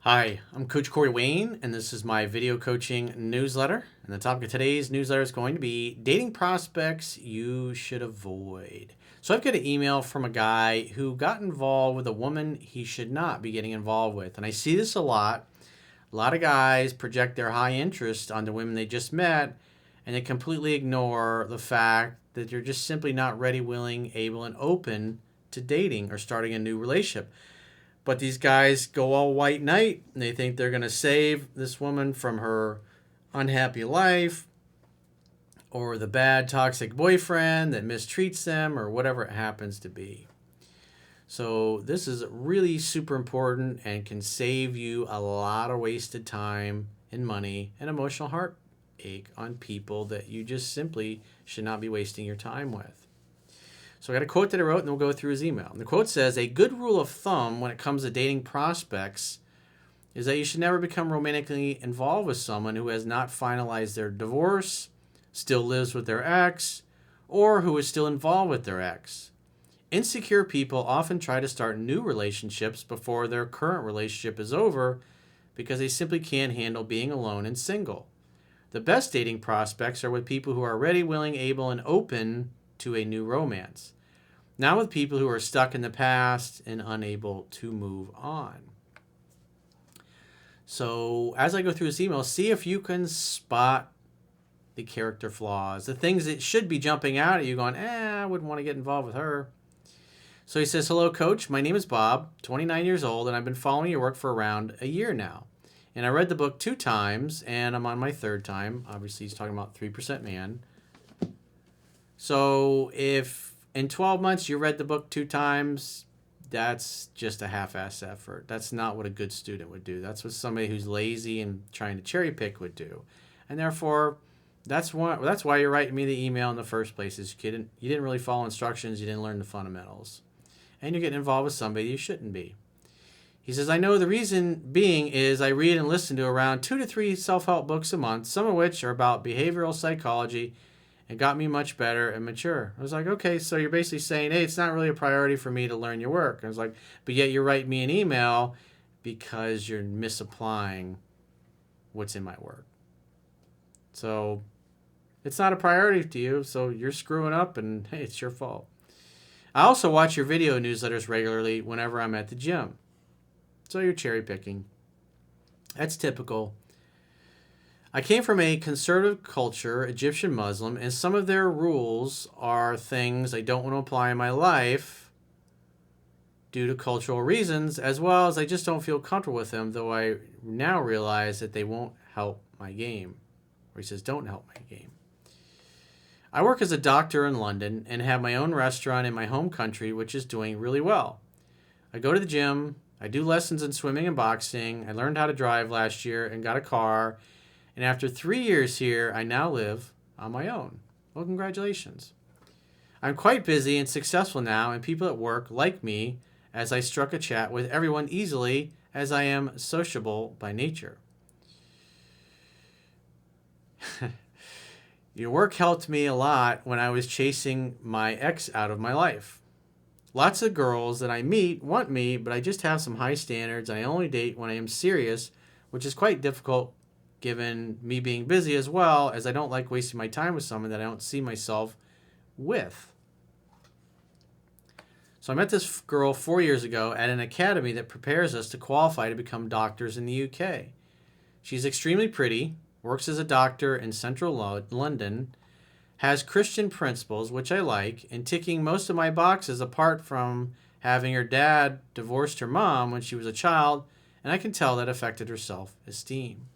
Hi, I'm Coach Corey Wayne, and this is my video coaching newsletter. And the topic of today's newsletter is going to be dating prospects you should avoid. So I've got an email from a guy who got involved with a woman he should not be getting involved with. And I see this a lot. A lot of guys project their high interest on the women they just met, and they completely ignore the fact that they're just simply not ready, willing, able, and open to dating or starting a new relationship. But these guys go all white knight and they think they're going to save this woman from her unhappy life or the bad toxic boyfriend that mistreats them or whatever it happens to be. So this is really super important and can save you a lot of wasted time and money and emotional heartache on people that you just simply should not be wasting your time with. So I got a quote that I wrote, and we'll go through his email. And the quote says, "A good rule of thumb when it comes to dating prospects is that you should never become romantically involved with someone who has not finalized their divorce, still lives with their ex, or who is still involved with their ex. Insecure people often try to start new relationships before their current relationship is over because they simply can't handle being alone and single. The best dating prospects are with people who are ready, willing, able, and open to a new romance, not with people who are stuck in the past and unable to move on." So as I go through this email, see if you can spot the character flaws, the things that should be jumping out at you going, I wouldn't want to get involved with her. So he says, "Hello, Coach. My name is Bob, 29 years old, and I've been following your work for around a year now. And I read the book 2 times, and I'm on my 3rd time." Obviously, he's talking about 3% Man. So if in 12 months you read the book 2 times, that's just a half-ass effort. That's not what a good student would do. That's what somebody who's lazy and trying to cherry pick would do. And therefore, that's why you're writing me the email in the first place, is you didn't really follow instructions, you didn't learn the fundamentals. And you're getting involved with somebody you shouldn't be. He says, "I know the reason being is I read and listen to around 2 to 3 self-help books a month, some of which are about behavioral psychology, and got me much better and mature." I was like, okay, so you're basically saying, hey, it's not really a priority for me to learn your work. I was like, but yet you write me an email because you're misapplying what's in my work. So it's not a priority to you, so you're screwing up, and hey, it's your fault. "I also watch your video newsletters regularly whenever I'm at the gym." So you're cherry picking. That's typical. "I came from a conservative culture, Egyptian Muslim, and some of their rules are things I don't want to apply in my life due to cultural reasons, as well as I just don't feel comfortable with them, though I now realize that they won't help my game." Or he says, don't help my game. "I work as a doctor in London and have my own restaurant in my home country, which is doing really well. I go to the gym, I do lessons in swimming and boxing, I learned how to drive last year and got a car, and after 3 years here, I now live on my own." Well, congratulations. "I'm quite busy and successful now, and people at work like me as I struck a chat with everyone easily as I am sociable by nature. Your work helped me a lot when I was chasing my ex out of my life. Lots of girls that I meet want me, but I just have some high standards, and I only date when I am serious, which is quite difficult given me being busy, as well as I don't like wasting my time with someone that I don't see myself with. So I met this girl 4 years ago at an academy that prepares us to qualify to become doctors in the UK. She's extremely pretty, works as a doctor in central London, has Christian principles, which I like, and ticking most of my boxes apart from having her dad divorced her mom when she was a child, and I can tell that affected her self-esteem."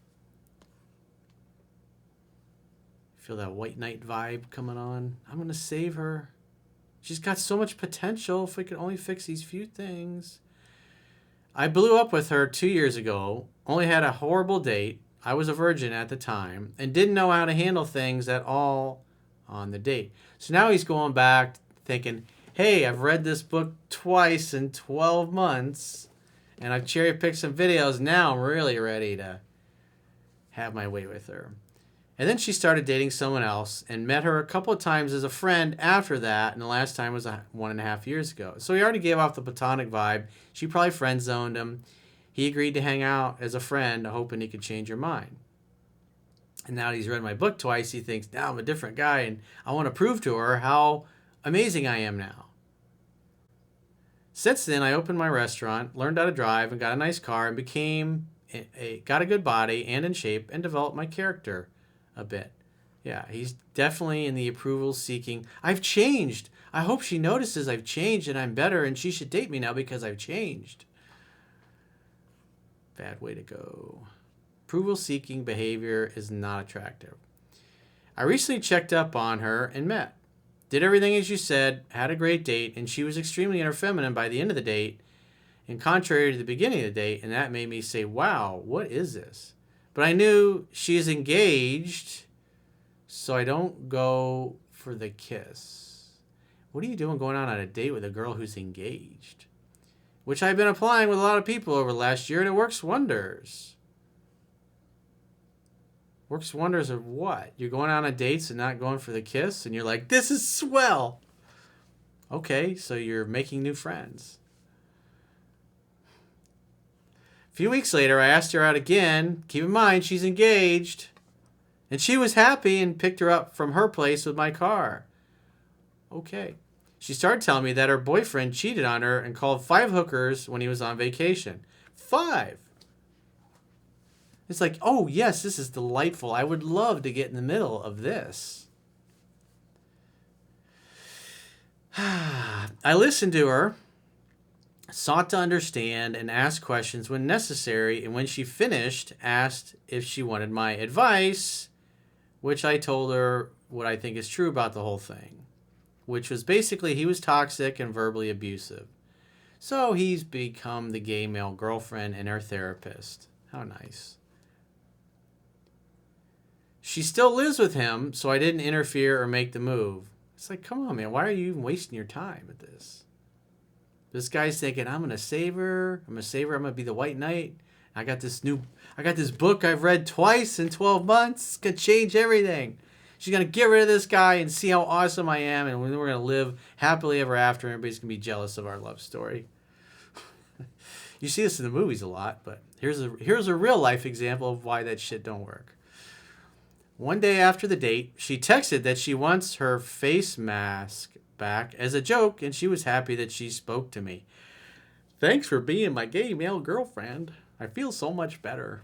Feel that white knight vibe coming on. I'm going to save her. She's got so much potential if we could only fix these few things. "I blew up with her 2 years ago, only had a horrible date. I was a virgin at the time and didn't know how to handle things at all on the date." So now he's going back thinking, hey, I've read this book twice in 12 months and I've cherry picked some videos. Now I'm really ready to have my way with her. And then she started dating someone else and met her a couple of times as a friend after that. And the last time was 1.5 years ago. So he already gave off the platonic vibe. She probably friend zoned him. He agreed to hang out as a friend, hoping he could change her mind. And now that he's read my book twice, he thinks, now I'm a different guy, and I want to prove to her how amazing I am now. Since then, I opened my restaurant, learned how to drive, and got a nice car, and got a good body and in shape, and developed my character a bit. Yeah, he's definitely in the approval seeking. I've changed. I hope she notices I've changed and I'm better, and she should date me now because I've changed. Bad way to go. Approval seeking behavior is not attractive. I recently checked up on her and met. Did everything as you said, had a great date, and she was extremely inner feminine by the end of the date, and contrary to the beginning of the date, and that made me say, wow, what is this? But I knew she is engaged, so I don't go for the kiss. What are you doing going on a date with a girl who's engaged? Which I've been applying with a lot of people over the last year, and it works wonders. Works wonders of what? You're going on dates and not going for the kiss, and you're like, this is swell. Okay, so you're making new friends. A few weeks later, I asked her out again. Keep in mind, she's engaged. And she was happy and picked her up from her place with my car. Okay. She started telling me that her boyfriend cheated on her and called 5 hookers when he was on vacation. 5! It's like, oh, yes, this is delightful. I would love to get in the middle of this. I listened to her, sought to understand, and asked questions when necessary, and when she finished, asked if she wanted my advice, which I told her what I think is true about the whole thing, which was basically he was toxic and verbally abusive. So he's become the gay male girlfriend and her therapist. How nice. She still lives with him, so I didn't interfere or make the move. It's like, come on, man. Why are you even wasting your time with this? This guy's thinking, I'm going to save her. I'm going to save her. I'm going to be the white knight. I got this book I've read twice in 12 months. It's going to change everything. She's going to get rid of this guy and see how awesome I am. And we're going to live happily ever after. Everybody's going to be jealous of our love story. You see this in the movies a lot, but here's a real life example of why that shit don't work. One day after the date, she texted that she wants her face mask back as a joke, and she was happy that she spoke to me. Thanks for being my gay male girlfriend. I feel so much better.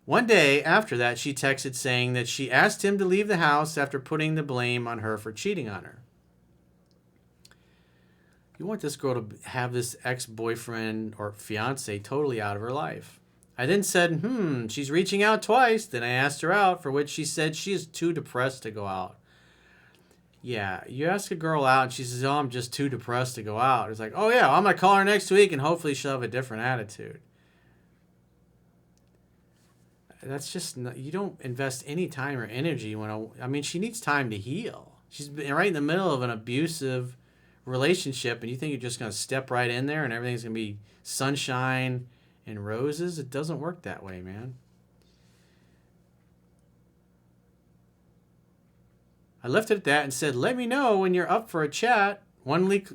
One day after that, she texted saying that she asked him to leave the house after putting the blame on her for cheating on her. You want this girl to have this ex-boyfriend or fiance totally out of her life. I then said, she's reaching out twice. Then I asked her out, for which she said she is too depressed to go out. Yeah, you ask a girl out and she says, oh, I'm just too depressed to go out. It's like, oh yeah, I'm going to call her next week and hopefully she'll have a different attitude. That's just, you don't invest any time or energy she needs time to heal. She's been right in the middle of an abusive relationship, and you think you're just going to step right in there and everything's going to be sunshine and roses? It doesn't work that way, man. I left it at that and said, let me know when you're up for a chat. One week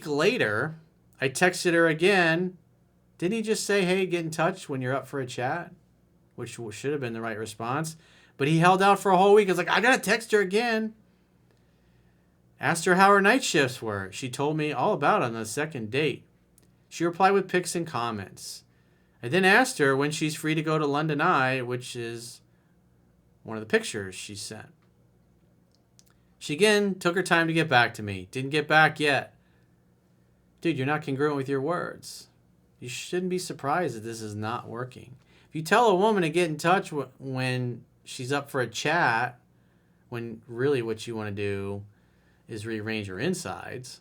later, I texted her again. Didn't he just say, hey, get in touch when you're up for a chat? Which should have been the right response. But he held out for a whole week. I was like, I got to text her again. Asked her how her night shifts were. She told me all about it on the second date. She replied with pics and comments. I then asked her when she's free to go to London Eye, which is one of the pictures she sent. She again took her time to get back to me. Didn't get back yet. Dude, you're not congruent with your words. You shouldn't be surprised that this is not working. If you tell a woman to get in touch when she's up for a chat, when really what you want to do is rearrange her insides.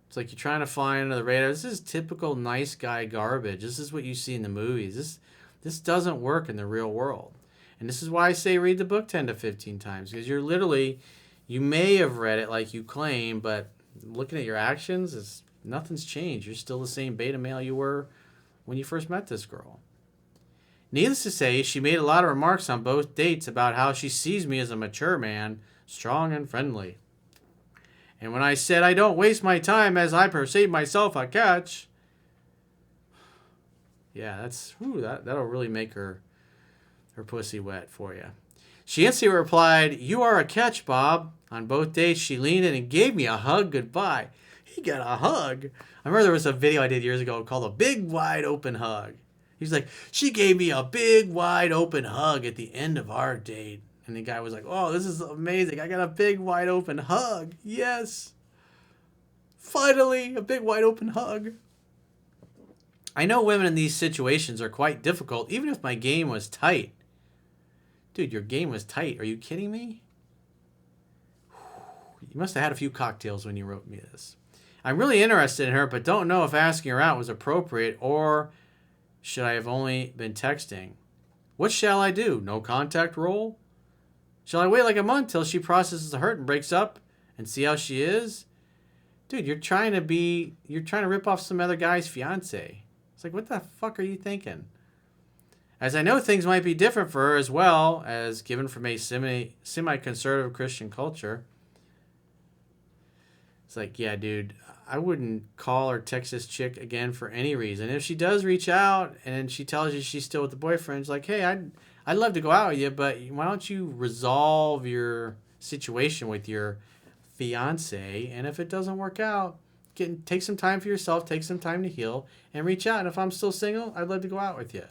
It's like you're trying to fly under the radar. This is typical nice guy garbage. This is what you see in the movies. This doesn't work in the real world. And this is why I say read the book 10 to 15 times. Because you may have read it like you claim, but looking at your actions, nothing's changed. You're still the same beta male you were when you first met this girl. Needless to say, she made a lot of remarks on both dates about how she sees me as a mature man, strong and friendly. And when I said I don't waste my time as I perceive myself a catch, yeah, that'll really make her pussy wet for you. She instantly replied, "You are a catch, Bob." On both dates, she leaned in and gave me a hug goodbye. He got a hug. I remember there was a video I did years ago called A Big Wide Open Hug. He's like, "She gave me a big wide open hug at the end of our date." And the guy was like, "Oh, this is amazing. I got a big wide open hug. Yes. Finally, a big wide open hug." I know women in these situations are quite difficult, even if my game was tight. Dude, your game was tight. Are you kidding me? You must have had a few cocktails when you wrote me this. I'm really interested in her, but don't know if asking her out was appropriate, or should I have only been texting? What shall I do? No contact rule? Shall I wait like a month till she processes the hurt and breaks up and see how she is? Dude, you're trying to rip off some other guy's fiance. It's like, what the fuck are you thinking? As I know things might be different for her as well, as given from a semi-conservative Christian culture. It's like, yeah, dude, I wouldn't call or text this chick again for any reason. If she does reach out and she tells you she's still with the boyfriend, it's like, hey, I'd love to go out with you, but why don't you resolve your situation with your fiance? And if it doesn't work out, take some time for yourself, take some time to heal, and reach out. And if I'm still single, I'd love to go out with you.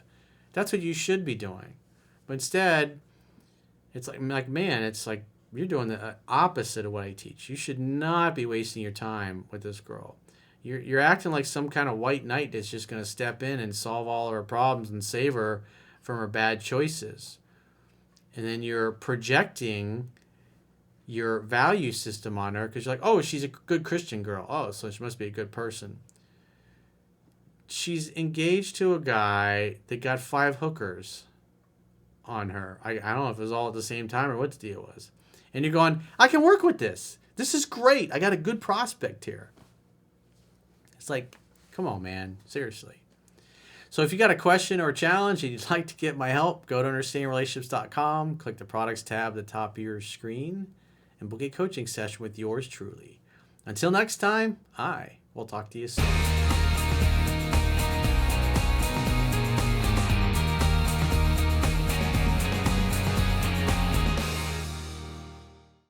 That's what you should be doing. But instead, it's like man, it's like you're doing the opposite of what I teach. You should not be wasting your time with this girl. You're acting like some kind of white knight that's just going to step in and solve all her problems and save her from her bad choices. And then you're projecting your value system on her because you're like, oh, she's a good Christian girl. Oh, so she must be a good person. She's engaged to a guy that got 5 hookers on her. I don't know if it was all at the same time or what the deal was. And you're going, I can work with this. This is great. I got a good prospect here. It's like, come on, man. Seriously. So if you got a question or a challenge and you'd like to get my help, go to understandingrelationships.com, click the products tab at the top of your screen, and book a coaching session with yours truly. Until next time, I will talk to you soon.